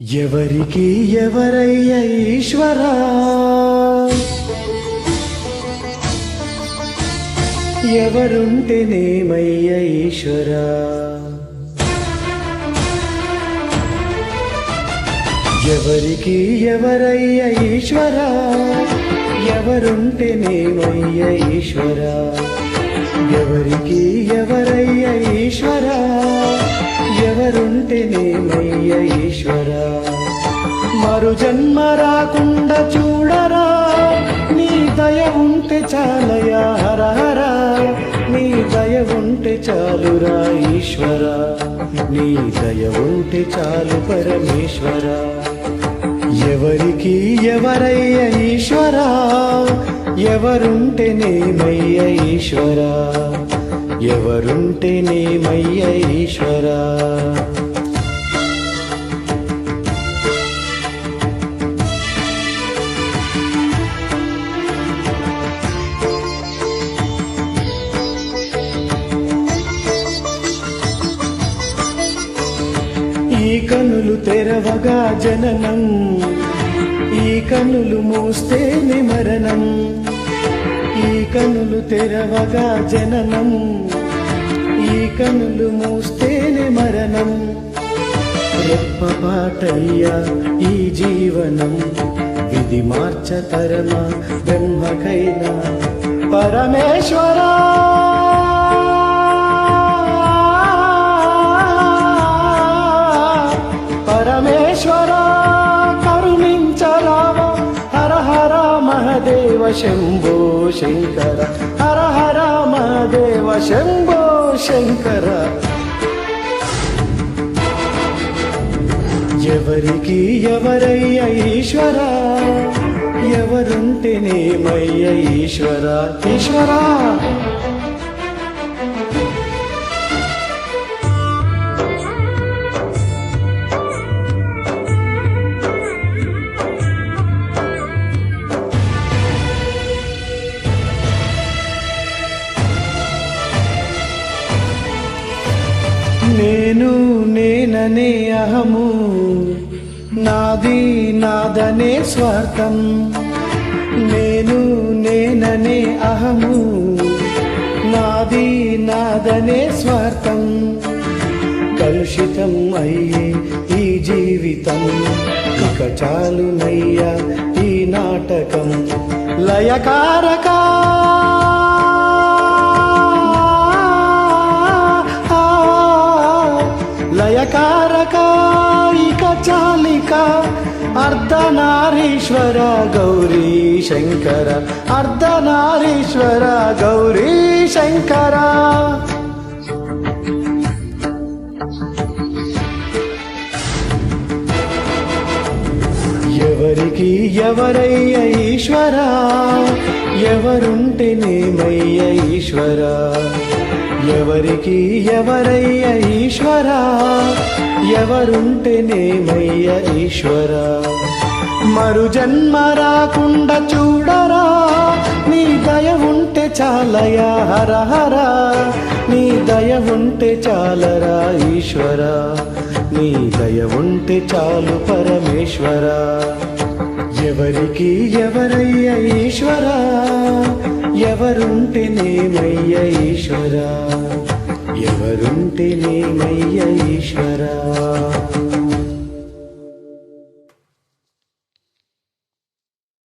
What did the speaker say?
ఎవరికి ఎవరయ్య ఈశ్వరా, ఎవరుంటేనేమయ్య ఈశ్వరా, ఎవరికి ఎవరయ్య ఈశ్వరా, ఎవరుంటేనేమయ్య ఈశ్వరా, ఎవరికి ఎవరయ్య ఈశ్వరా, ఎవరుంటేనేమయ్య ఈశ్వరా. మరు జన్మ రాకుండా చూడరా, నీ దయ ఉంటే చాలయా హర హర, నీ దయ ఉంటే చాలురా ఈశ్వరా, నీ దయ ఉంటే చాలు పరమేశ్వరా. ఎవరికి ఎవరయ్య ఈశ్వరా, ఎవరుంటేనేమయ్య ఈశ్వరా, ఎవరుంటేనేమయ్య ఈశ్వరా. ఈ కనులు తెరవగా జననం, ఈ కనులు మూస్తేనే మరణం, ఈ కనులు తెరవగా జననం, ఈ కనులు మూస్తేనే మరణం. రెప్పపాటయ్యా ఈ జీవనం, విధి మార్చతరమా బ్రహ్మకైనా పరమేశ్వరా. పరమేశ్వరా కరుణించరావా, హర హర మహదేవ శంభో శంకర, హర హర మహదేవ శంభో శంకర. ఎవరికి ఎవరయ్య ఈశ్వరా, ఎవరుంటేనేమయ్య ఈశ్వరా, ఈశ్వరా. నేను నేననే అహము, నాది నాదనే స్వార్థం, నేను నేననే అహము, నాది నాదనే స్వార్థం. కలుషితం అయ్యే ఈ జీవితం, ఇక చాలునయ్యా ఈ నాటకం. లయకారకా లయకారక ఇక చాలిక, అర్ధనారీశ్వర గౌరీ శంకర, అర్ధనారీశ్వర గౌరీ శంకర. ఎవరికి ఎవరయ్య ఈశ్వరా, ఎవరుంటేనేమయ్య ఈశ్వరా, ఎవరికి ఎవరయ్య ఈశ్వరా, ఎవరుంటేనేమయ్య ఈశ్వరా. మరు జన్మ రాకుండా చూడరా, నీ దయ ఉంటే చాలయా హర హర, నీ దయ ఉంటే చాలరా ఈశ్వరా, నీ దయ ఉంటే చాలు పరమేశ్వరా. ఎవరికి ఎవరయ్య ఈశ్వరా, ఎవరుంటేనేమయ్య ఈశ్వరా, ఎవరుంటేనేమయ్య ఈశ్వరా.